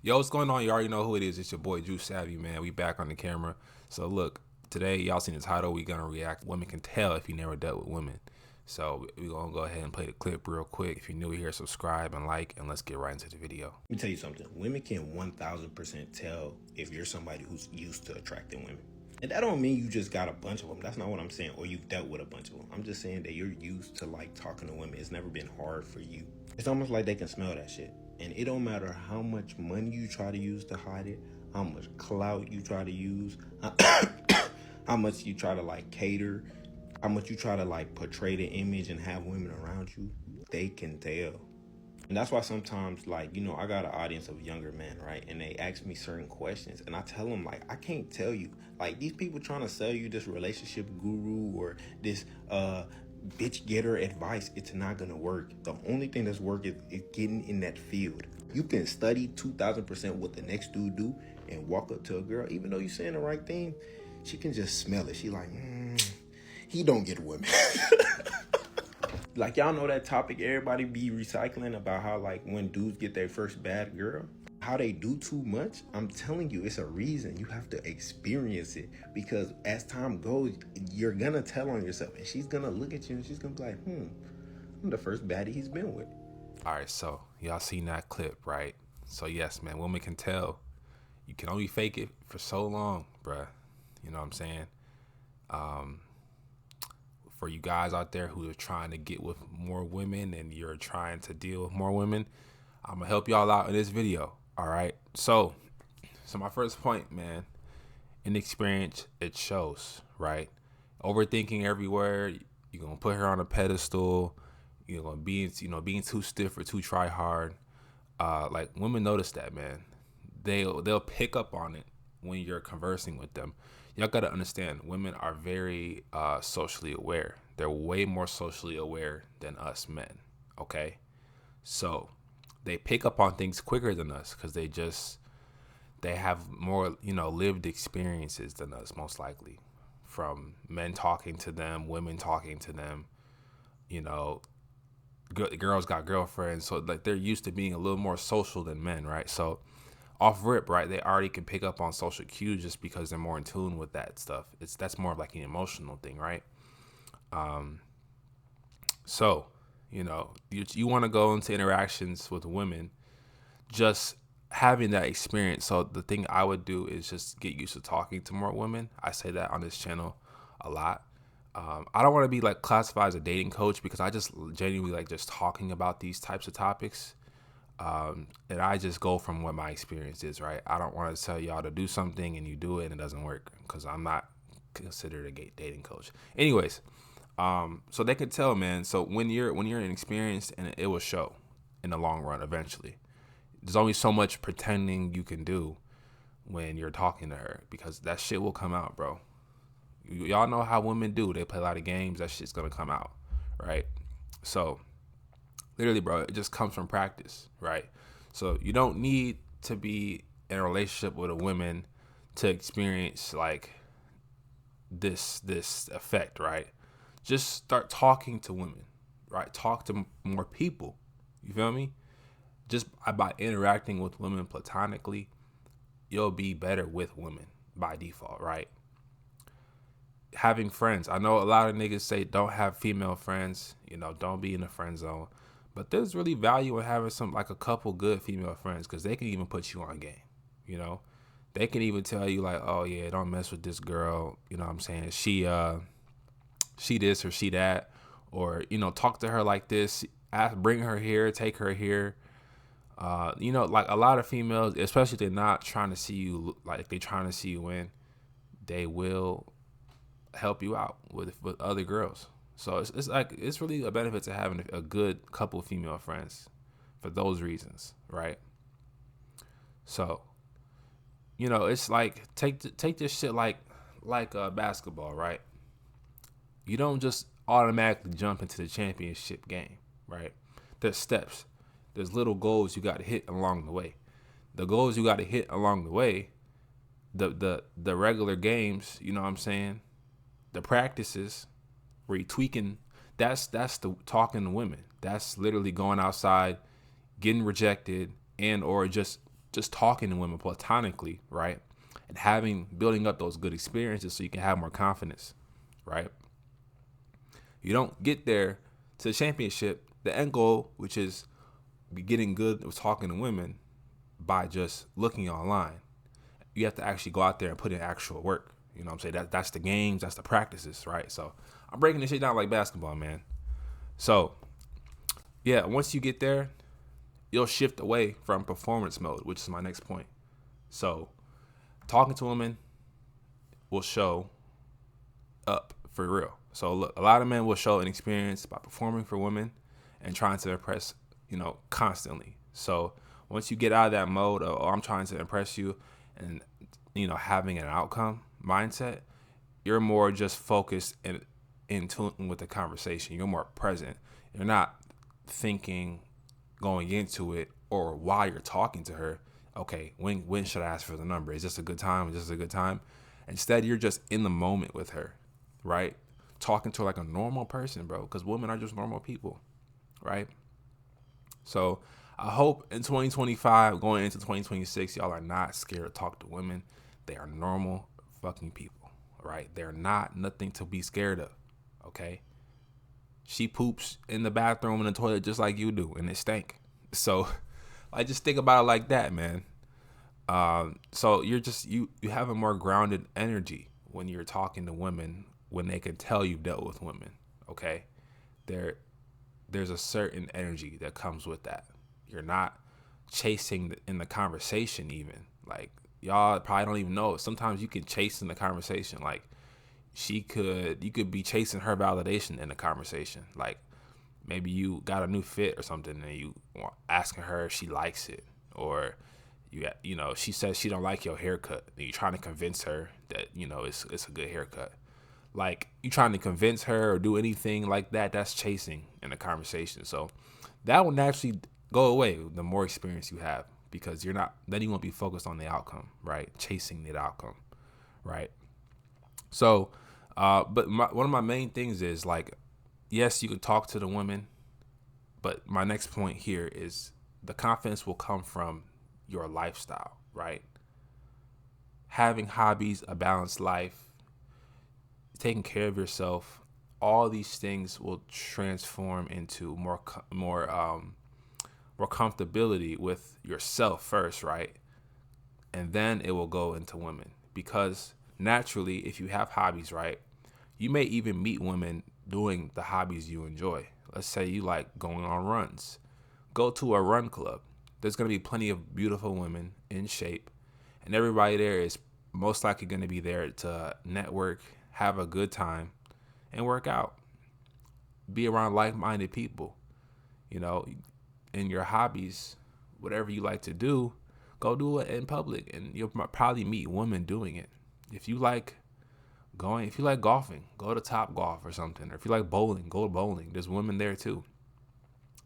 Yo, what's going on? You already know who it is. It's your boy Jusavvy, man. We back on the camera. So look, today y'all seen the title. We gonna react. Women can tell if you never dealt with women. So we gonna go ahead and play the clip real quick. If you're new here, subscribe and like, and let's get right into the video. Let me tell you something. Women can 1000% tell if you're somebody who's used to attracting women. And that don't mean you just got a bunch of them. That's not what I'm saying. Or you've dealt with a bunch of them. I'm just saying that you're used to like talking to women. It's never been hard for you. It's almost like they can smell that shit. And it don't matter how much money you try to use to hide it, how much clout you try to use, how much you try to like cater, how much you try to like portray the image and have women around you, they can tell. And that's why sometimes, like, you know, I got an audience of younger men, right? And they ask me certain questions. And I tell them, like, I can't tell you. Like, these people trying to sell you this relationship guru or this bitch getter advice, it's not going to work. The only thing that's working is getting in that field. You can study 2,000% what the next dude do and walk up to a girl. Even though you're saying the right thing, she can just smell it. She like, he don't get women. Like, y'all know that topic everybody be recycling about how, like, when dudes get their first bad girl, how they do too much. I'm telling you, it's a reason. You have to experience it, because as time goes, you're gonna tell on yourself, and she's gonna look at you and she's gonna be like, I'm the first baddie he's been with. All right, so y'all seen that clip, right? So yes, man, women can tell. You can only fake it for so long, bruh. You know what I'm saying? For you guys out there who are trying to get with more women and you're trying to deal with more women, I'm gonna help y'all out in this video. All right. So my first point, man, inexperience, it shows, right? Overthinking everywhere. You're gonna put her on a pedestal. You're gonna be, being too stiff or too try hard. Like, women notice that, man. They'll pick up on it when you're conversing with them. Y'all gotta understand, women are very socially aware. They're way more socially aware than us men. Okay, so they pick up on things quicker than us because they have more lived experiences than us, most likely, from men talking to them, women talking to them. Girls got girlfriends, so like they're used to being a little more social than men, right? So off rip, right, they already can pick up on social cues just because they're more in tune with that stuff. That's more of like an emotional thing, right? So you want to go into interactions with women, just having that experience. So the thing I would do is just get used to talking to more women. I say that on this channel a lot. I don't want to be like classified as a dating coach, because I just genuinely like just talking about these types of topics. And I just go from what my experience is, right? I don't want to tell y'all to do something and you do it and it doesn't work, because I'm not considered a dating coach. Anyways, so they can tell, man. So when you're inexperienced, and it will show in the long run eventually. There's only so much pretending you can do when you're talking to her, because that shit will come out, bro. Y'all know how women do. They play a lot of games. That shit's gonna come out, right? So literally, bro, it just comes from practice, right? So you don't need to be in a relationship with a woman to experience like this effect, right? Just start talking to women, right? Talk to more people. You feel me? Just by interacting with women platonically, you'll be better with women by default, right? Having friends. I know a lot of niggas say don't have female friends, don't be in the friend zone. But there's really value in having a couple good female friends, because they can even put you on game. They can even tell you like, oh yeah, don't mess with this girl. You know what I'm saying? She this or she that, or talk to her like this. Bring her here, take her here. Like a lot of females, especially if they're not trying to see you, like they're trying to see you win, they will help you out with other girls. So it's really a benefit to having a good couple of female friends for those reasons, right? So, it's like take this shit like basketball, right? You don't just automatically jump into the championship game, right? There's steps. There's little goals you got to hit along the way. The goals you got to hit along the way, the regular games, you know what I'm saying? The practices where you tweaking, that's the talking to women. That's literally going outside, getting rejected, and or just just talking to women platonically, right? And building up those good experiences so you can have more confidence, right? You don't get there to the championship, the end goal, which is be getting good with talking to women by just looking online. You have to actually go out there and put in actual work. You know what I'm saying? That's the games, that's the practices, right? So I'm breaking this shit down like basketball, man. So yeah, once you get there, you'll shift away from performance mode, which is my next point. So talking to women will show up for real. So look, a lot of men will show an experience by performing for women and trying to impress, constantly. So once you get out of that mode of, oh, I'm trying to impress you and, having an outcome mindset, you're more just focused and in tune with the conversation. You're more present. You're not thinking going into it or while you're talking to her, okay, when should I ask for the number? Is this a good time? Is this a good time? Instead, you're just in the moment with her, right? Talking to her like a normal person, bro, because women are just normal people, right? So I hope in 2025, going into 2026, y'all are not scared to talk to women. They are normal fucking people, right? They're not nothing to be scared of, okay? She poops in the bathroom and the toilet just like you do, and it stank. So I just think about it like that, man. So you're just you have a more grounded energy when you're talking to women when they can tell you've dealt with women. Okay, there's a certain energy that comes with that. You're not chasing in the conversation even. Like y'all probably don't even know. Sometimes you can chase in the conversation. Like you could be chasing her validation in the conversation. Like maybe you got a new fit or something and you asking her if she likes it, or she says she don't like your haircut and you're trying to convince her that it's a good haircut. Like you trying to convince her or do anything like that, that's chasing in a conversation. So that will naturally go away the more experience you have, because then you won't be focused on the outcome, right? Chasing the outcome, right? So but one of my main things is like, yes, you can talk to the women, but my next point here is the confidence will come from your lifestyle, right? Having hobbies, a balanced life, taking care of yourself, all these things will transform into more comfortability with yourself first, right? And then it will go into women, because naturally, if you have hobbies, right, you may even meet women doing the hobbies you enjoy. Let's say you like going on runs. Go to a run club. There's going to be plenty of beautiful women in shape, and everybody there is most likely going to be there to network, have a good time, and work out. Be around like-minded people. In your hobbies, whatever you like to do, go do it in public, and you'll probably meet women doing it. If you like golfing, go to Top Golf or something. Or if you like bowling, go to bowling. There's women there too.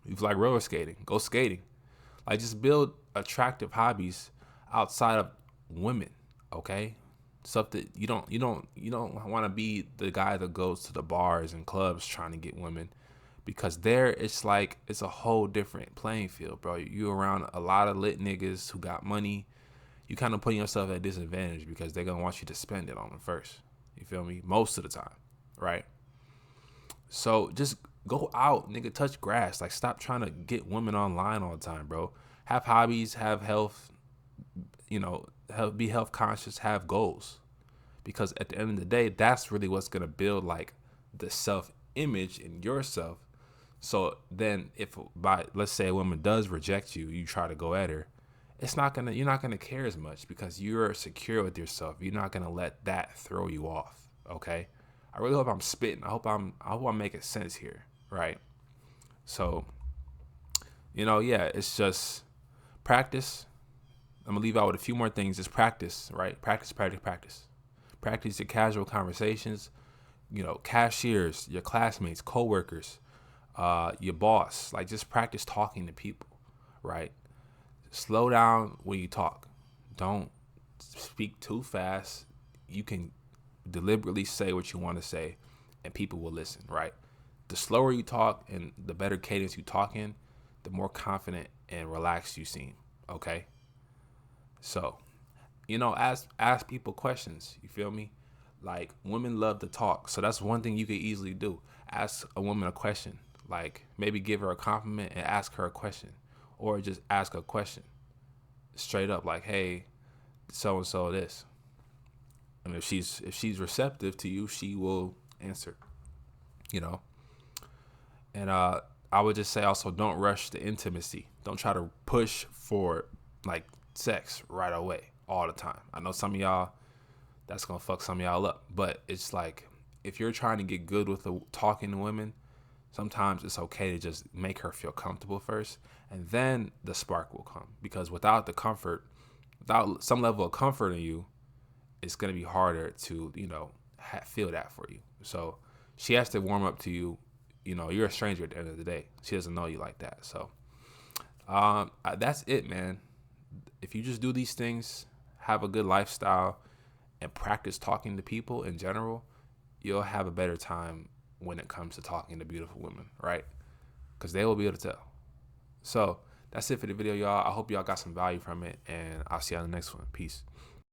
If you like roller skating, go skating. Like just build attractive hobbies outside of women, okay? Stuff that you don't want to be the guy that goes to the bars and clubs trying to get women, because there it's like it's a whole different playing field, bro. You're around a lot of lit niggas who got money. You kind of putting yourself at a disadvantage because they're gonna want you to spend it on them first. You feel me? Most of the time, right? So just go out, nigga, touch grass. Like stop trying to get women online all the time, bro. Have hobbies, have health, be health conscious, have goals. Because at the end of the day, that's really what's gonna build like the self image in yourself. So then if let's say a woman does reject you, you try to go at her, you're not gonna care as much because you're secure with yourself. You're not gonna let that throw you off. Okay? I really hope I'm spitting. I hope I'm making sense here, right? So, yeah, it's just practice. I'm gonna leave out with a few more things. Just practice, right? Practice, practice, practice. Practice your casual conversations. Cashiers, your classmates, coworkers, your boss. Like just practice talking to people, right? Slow down when you talk. Don't speak too fast. You can deliberately say what you want to say, and people will listen, right? The slower you talk and the better cadence you talk in, the more confident and relaxed you seem, okay? So, ask people questions. You feel me? Like, women love to talk, so that's one thing you could easily do. Ask a woman a question. Like, maybe give her a compliment and ask her a question, or just ask a question straight up, like, "Hey, so and so this." And if she's receptive to you, she will answer. You know, and I would just say also, don't rush the intimacy. Don't try to push for like sex right away all the time. I know some of y'all, that's gonna fuck some of y'all up, but it's like, if you're trying to get good with talking to women, sometimes it's okay to just make her feel comfortable first, and then the spark will come. Because without the comfort, without some level of comfort in you, it's gonna be harder to feel that for you. So she has to warm up to you. You're a stranger at the end of the day. She doesn't know you like that. So that's it, man. If you just do these things, have a good lifestyle, and practice talking to people in general, you'll have a better time when it comes to talking to beautiful women, right? Because they will be able to tell. So that's it for the video, y'all. I hope y'all got some value from it, and I'll see you on the next one. Peace.